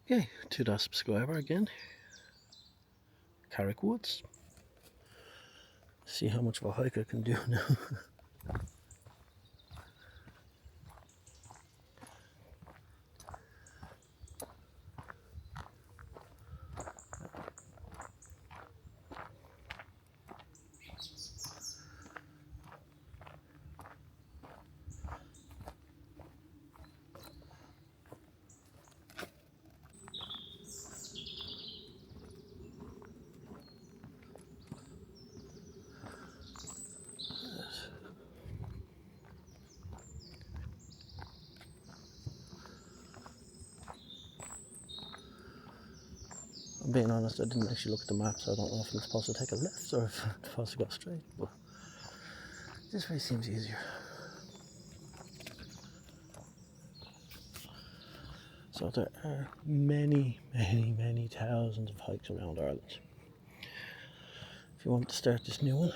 Okay, to that subscriber again, Carrick Woods. See how much of a hike I can do now. I'm being honest, I didn't actually look at the map, so I don't know if I'm supposed to take a left or if I'm supposed to go straight, but this way seems easier. So there are many thousands of hikes around Ireland. If you want to start this new one,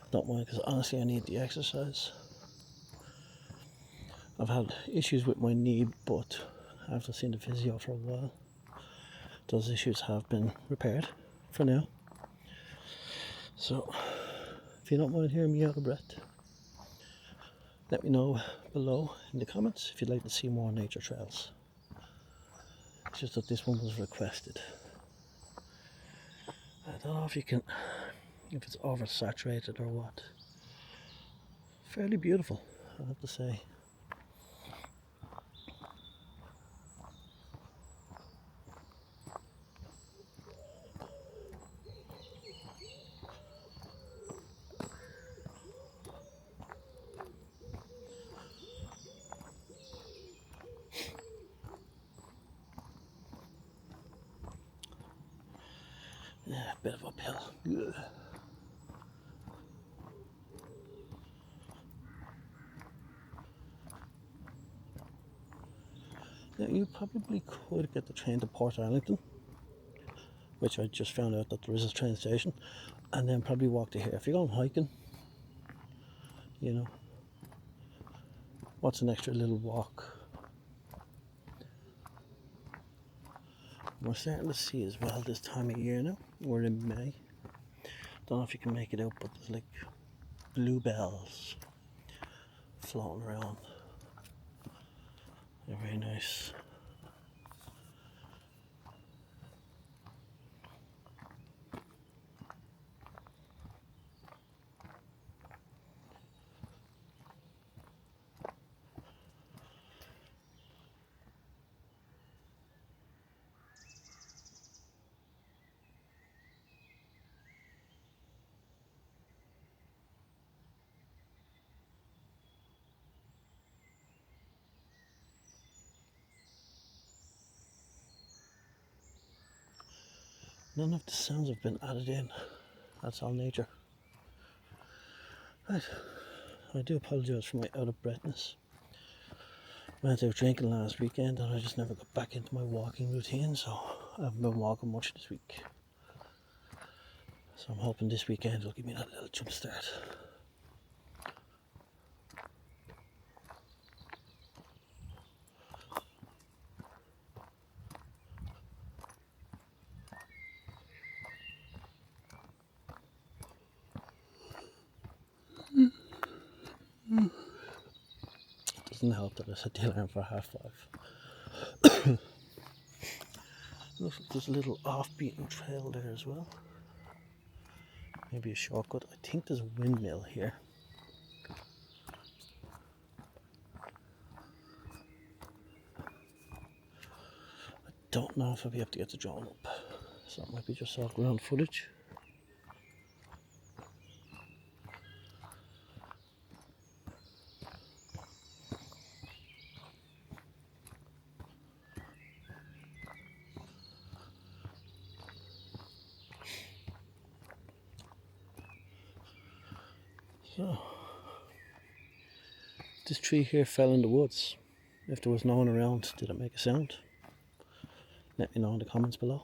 don't mind, because honestly I need the exercise. I've had issues with my knee, but after seeing the physio for a while, those issues have been repaired for now. So if you don't mind hearing me out of breath, let me know below in the comments if you'd like to see more nature trails. It's just that this one was requested. I don't know if it's oversaturated or what. Fairly beautiful, I have to say. Yeah, a bit of uphill. Ugh. Now, you probably could get the train to Portarlington, which I just found out that there is a train station, and then probably walk to here. If you're going hiking, you know, what's an extra little walk? We're starting to see as well this time of year now. We're in May. Don't know if you can make it out, but there's like bluebells floating around. They're very nice. None of the sounds have been added in. That's all nature. Right. I do apologise for my out of breathness. I went out drinking last weekend and I just never got back into my walking routine, so I haven't been walking much this week. So I'm hoping this weekend will give me that little jump start. It doesn't help that I set the alarm for 5:30. Looks like there's a little off-beaten trail there as well. Maybe a shortcut. I think there's a windmill here. I don't know if I'll be able to get the drone up, so it might be just all ground footage. So, this tree here fell in the woods. If there was no one around, did it make a sound? Let me know in the comments below.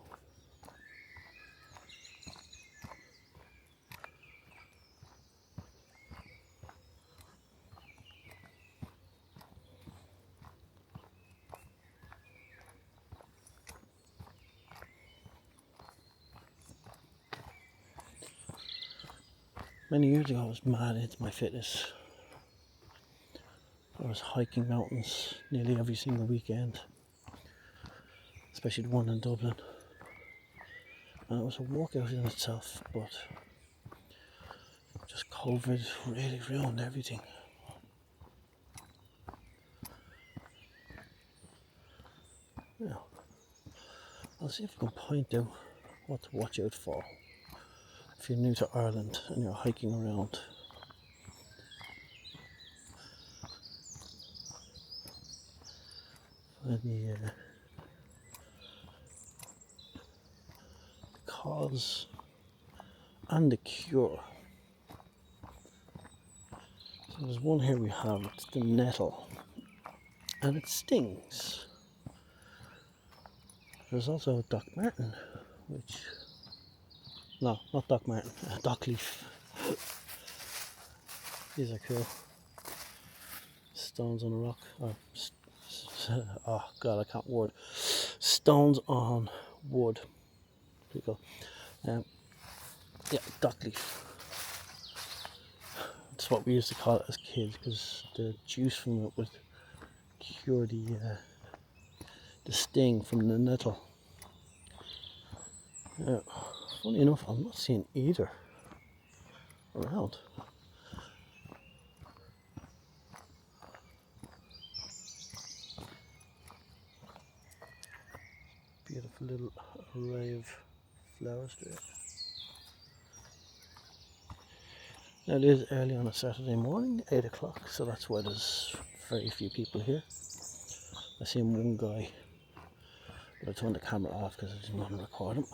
Many years ago I was mad into my fitness. I was hiking mountains nearly every single weekend, especially the one in Dublin. And it was a workout in itself, but just COVID really ruined everything. Yeah. I'll see if I can point out what to watch out for if you're new to Ireland and you're hiking around. The cause and the cure. So there's one here we have, it's the nettle, and it stings. There's also Doc Martin, which, no, not Doc Martin, Doc Leaf. These are cool. Stones on a rock, or oh god, I can't word. Stones on wood. Pretty cool. Yeah, Doc Leaf. That's what we used to call it as kids, because the juice from it would cure the sting from the nettle. Funny enough, I'm not seeing either around. Beautiful little array of flowers there. Now it is early on a Saturday morning, 8 o'clock, so that's why there's very few people here. I seen one guy, but I turned the camera off because I didn't want to record him.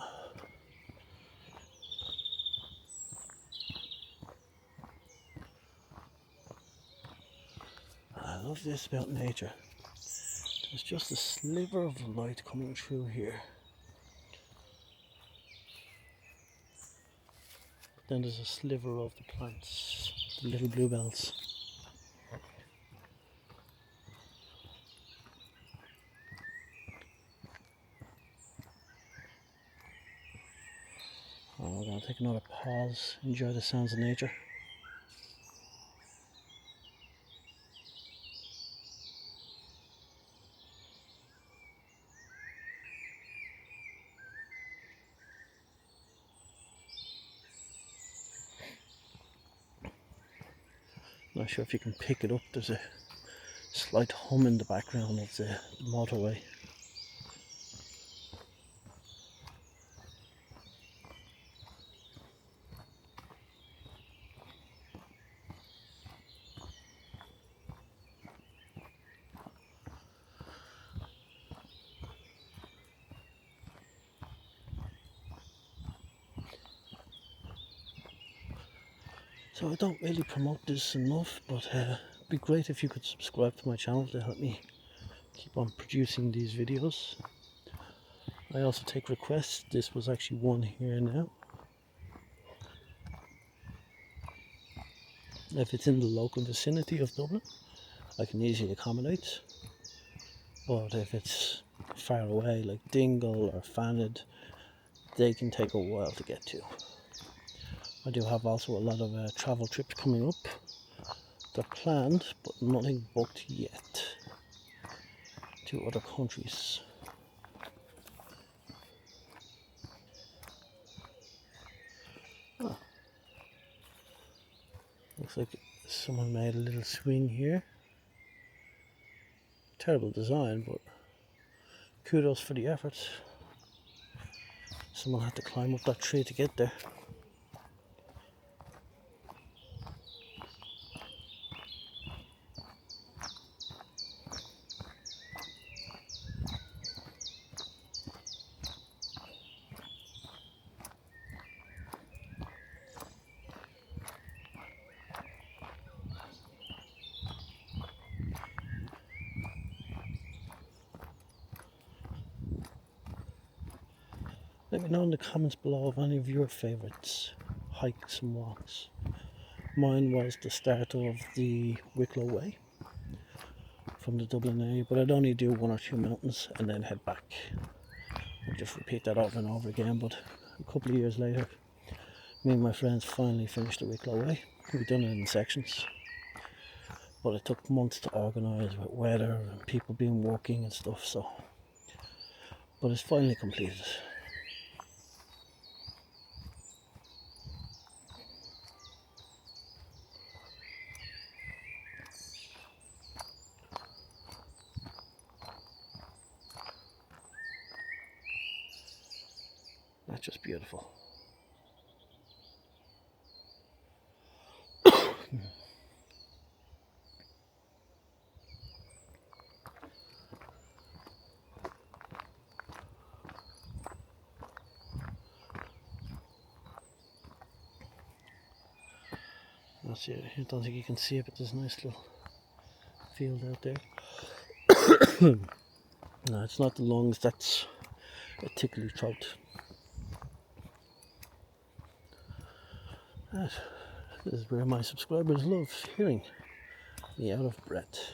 I love this about nature. There's just a sliver of light coming through here. But then there's a sliver of the plants, the little bluebells. Oh, we're going to take another pause, enjoy the sounds of nature. Not sure if you can pick it up, there's a slight hum in the background of the motorway. So I don't really promote this enough, but it'd be great if you could subscribe to my channel to help me keep on producing these videos. I also take requests. This was actually one here now. If it's in the local vicinity of Dublin, I can easily accommodate. But if it's far away, like Dingle or Fanid, they can take a while to get to. I do have also a lot of travel trips coming up. They're planned, but nothing booked yet to other countries. Oh. Looks like someone made a little swing here. Terrible design, but kudos for the effort. Someone had to climb up that tree to get there. Let me know in the comments below of any of your favourites hikes and walks. Mine was the start of the Wicklow Way from the Dublin area, but I'd only do 1 or 2 mountains and then head back. I'd just repeat that over and over again, but a couple of years later Me and my friends finally finished the Wicklow Way. We've done it in sections, but it took months to organise with weather and people being working and stuff, so, but it's finally completed. That's just beautiful. That's it. I don't think you can see it, but there's a nice little field out there. No, it's not the lungs, that's a tickly throat. This is where my subscribers love hearing me out of breath.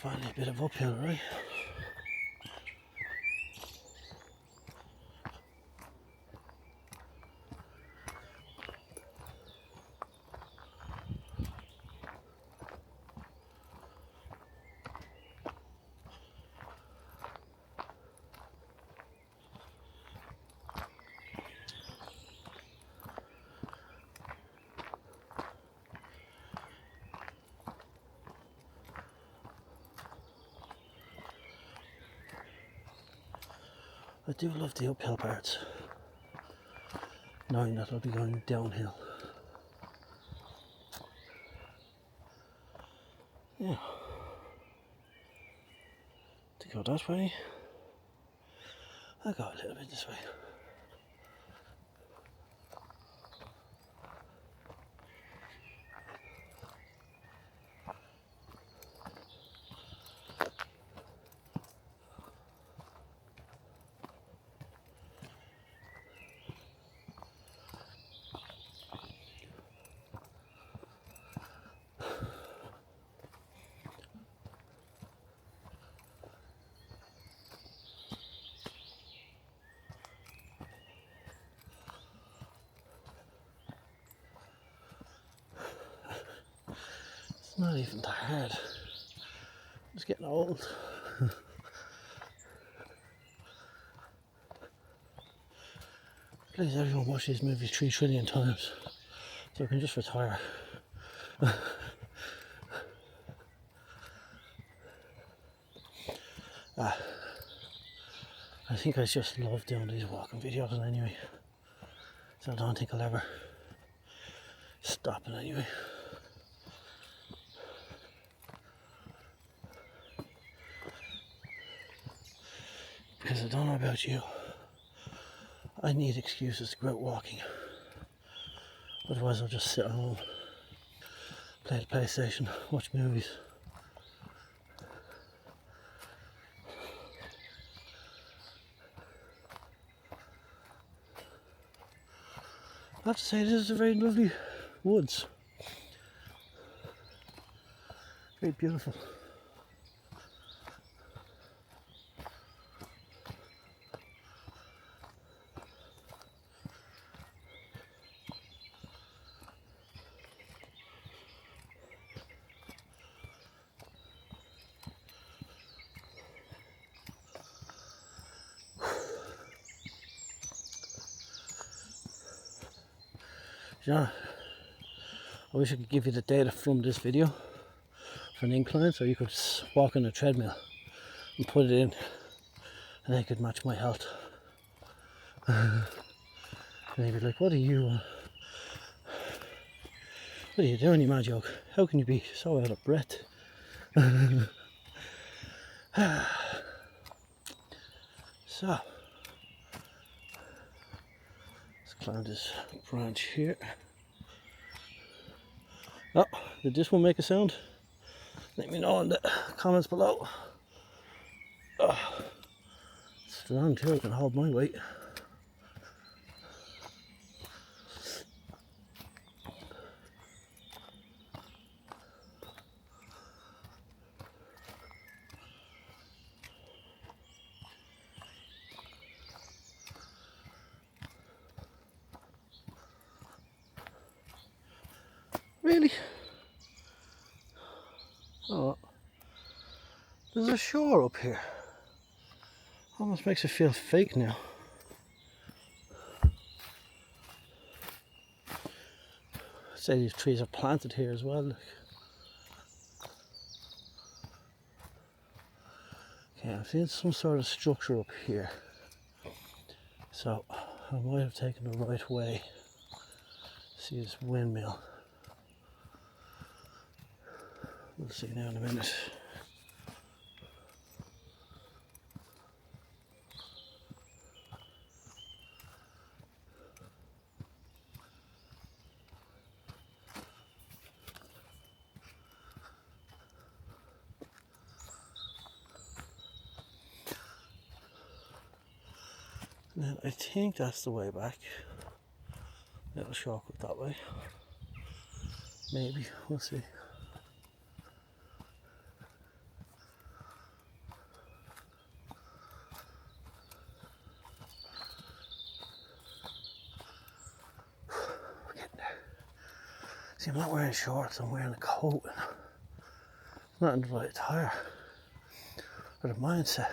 Finally a bit of uphill, right? I do love the uphill parts, knowing that I'll be going downhill. Yeah. To go that way, I'll go a little bit this way. It's not even that hard. I'm just getting old. Please, everyone watch these movies 3 trillion times so I can just retire. I think I just love doing these walking videos anyway, so I don't think I'll ever stop it anyway. Because I don't know about you, I need excuses to go out walking. Otherwise I'll just sit at home, play the PlayStation, watch movies. I have to say, this is a very lovely woods. Very beautiful. Yeah, I wish I could give you the data from this video for an incline so you could walk on a treadmill and put it in and they could match my health. And they'd be like, what are you doing, you mad joke? How can you be so out of breath? So, let's climb this branch here. Oh, did this one make a sound? Let me know in the comments below. It's strong too, it can hold my weight. Really? Oh, there's a shore up here. Almost makes it feel fake now. I'd say these trees are planted here as well. Okay, I've seen some sort of structure up here. So I might have taken the right way. See this windmill. We'll see now in a minute. And I think that's the way back. Little shortcut that way. Maybe, we'll see. We're getting there. See, I'm not wearing shorts, I'm wearing a coat. And I'm not in the right attire or the mindset.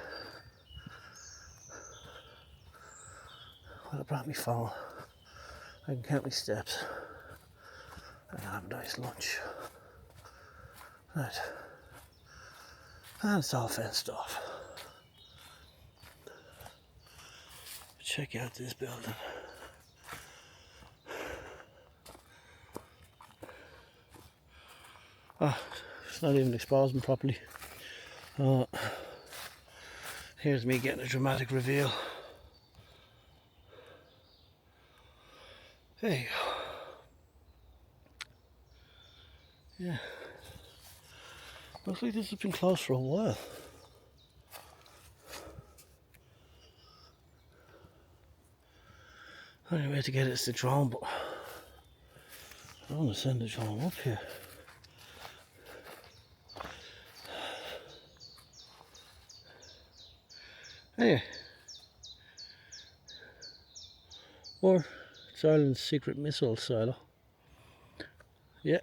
Well, I brought my phone. I can count my steps. I can have a nice lunch. Right. And it's all fenced off. Check out this building. It's not even exposing properly. Here's me getting a dramatic reveal. There you go. Yeah. Looks like this has been closed for a while. Only way to get it is the drone, but I don't want to send the drone up here. Anyway. Or it's Ireland's secret missile silo. Yeah.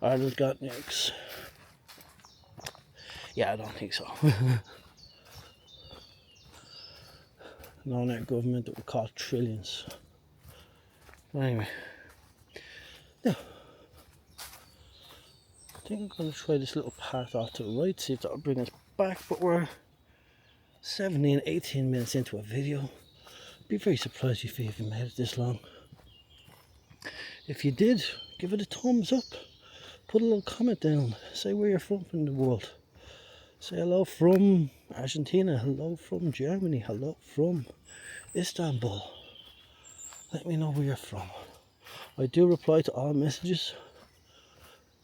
Ireland got nukes. Yeah, I don't think so. Known our government that would cost trillions. But anyway. Yeah. I think I'm going to try this little path off to the right, see if that'll bring us back, but we're 17, 18 minutes into a video. Be very surprised if you even made it this long. If you did, give it a thumbs up. Put a little comment down. Say where you're from in the world. Say hello from Argentina. Hello from Germany. Hello from Istanbul. Let me know where you're from. I do reply to all messages.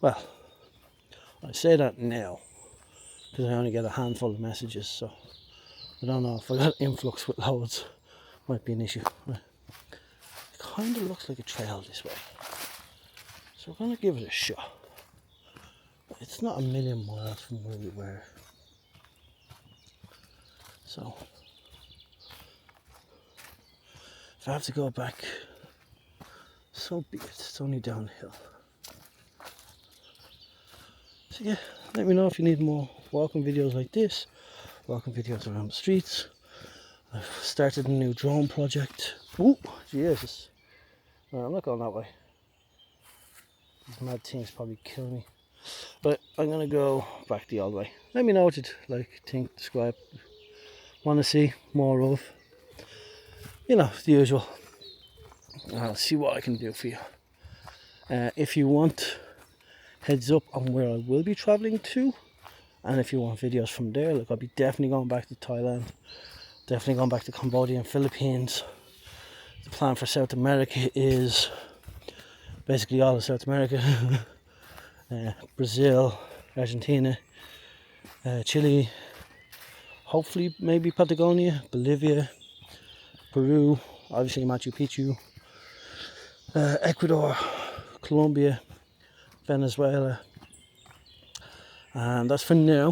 Well, I say that now because I only get a handful of messages, so I don't know if I got influx with loads. Might be an issue. It kind of looks like a trail this way, so we're going to give it a shot. But it's not a million miles from where we were, so if I have to go back, so be it. It's only downhill. So yeah, let me know if you need more walking videos like this, walking videos around the streets. I've started a new drone project. Oh, Jesus. No, I'm not going that way. These mad things probably kill me. But I'm going to go back the old way. Let me know what you'd like, think, describe, want to see more of. You know, the usual. I'll see what I can do for you. If you want heads up on where I will be travelling to, and if you want videos from there, like I'll be definitely going back to Thailand. Definitely going back to Cambodia and Philippines. The plan for South America is basically all of South America. Brazil, Argentina, Chile, hopefully maybe Patagonia, Bolivia, Peru, obviously Machu Picchu, Ecuador, Colombia, Venezuela, and that's for now.